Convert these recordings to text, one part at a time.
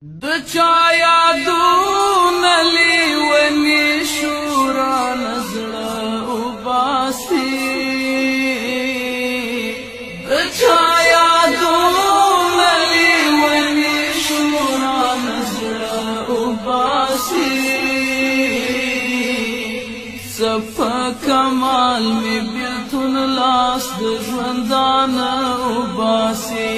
د چا یادونه لیونی شورا نزړه وباسي د چا یادونه لیونی شورا نزړه وباسي صفا کمال می بیلتون لاس د ژوندانه وباسي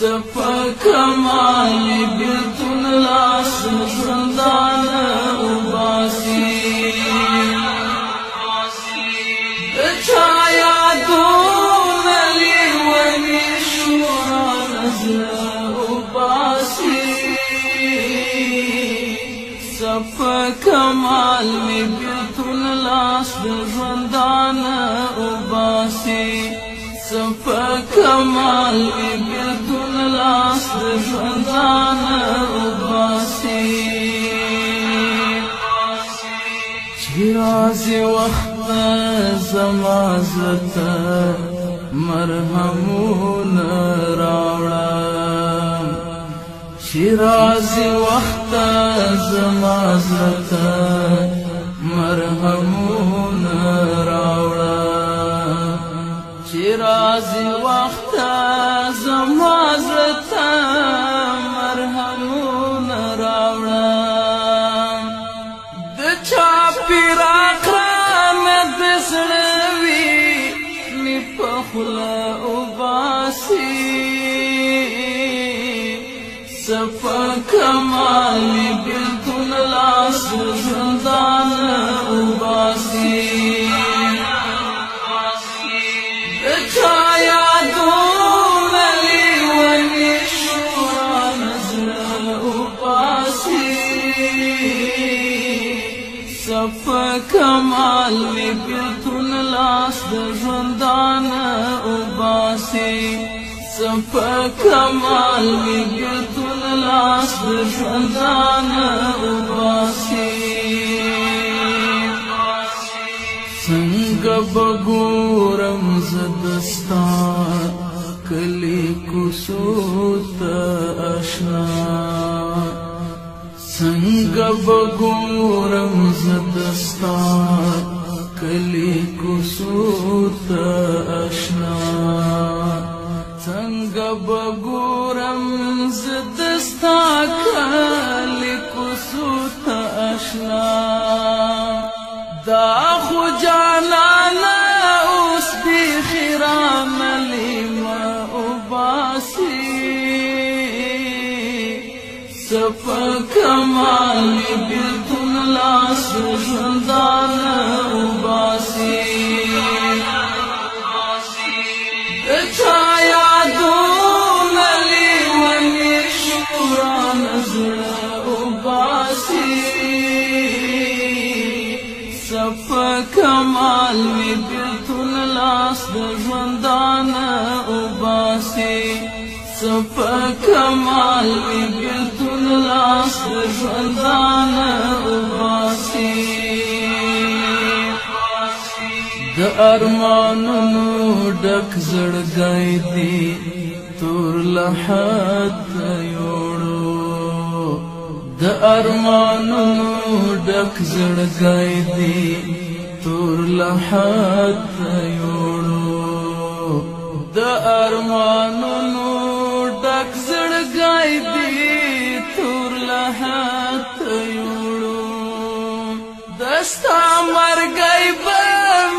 صفا کمال بیلتون لاس ژوندانه وباسي د چا یادونه لیونی شورا نزړه وباسي صفا کمال بیلتون لاس ژوندانه وباسي صفا کمال بیلتون لاس ژوندانه وباسي چې راځي وخت زما زړه ته مرهمونه راوړه چې راځي وخت زما زړه ته مرهمونه راوړه چې راځي وخت زما زړه ته مرهمونه راوړه د چا فراق رانه د زړه وي مې په خوله وباسي صفا کمال بیلتون لاس ژوندانه وباسي د چا یادونه لیونی شورا نزړه وباسي صفا کمال بیلتون لاس ژوندانه وباسي صفا کمال بیلتون لاس ژوندانه وباسي څنګه بګورم زه دستا کلی کوڅو ته اشنا څنګه بګورم زه دستا کلی کوڅو ته اشنا څنګه بګورم زه دستا کلی کوڅو ته اشنا دا خو جانانا اوس بیخي رانلی ما وباسي صفا کمال بیلتون لاس ژوندانه وباسي د چا یادونه لیونی شورا نزړه وباسي صفا کمال بیلتون لاس ژوندانه وباسي صفا کمال بیلتون لاس ژوندانه وباسي د ارمانونو ډک زړګی دی تور لحد یوړو د ارمانونو ډک زړګی دی تور لحد یوړو د ارمانونو ډک زړګی دی تور لحد یوړو دستا مرګی به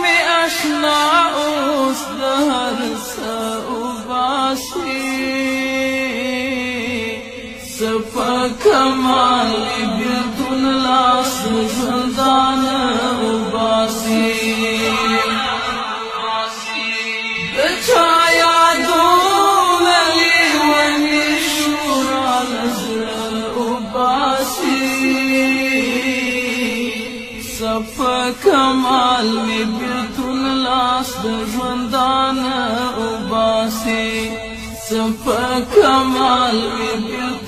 می اشنا اوس د هر څه وباسي صفا کمال بیلتون لاس ژوندانه وباسي د چا یادونه لیونی شورا نزړه وباسي صفا کمال بیلتون لاس ژوندانه وباسي صفا کمال بیلتون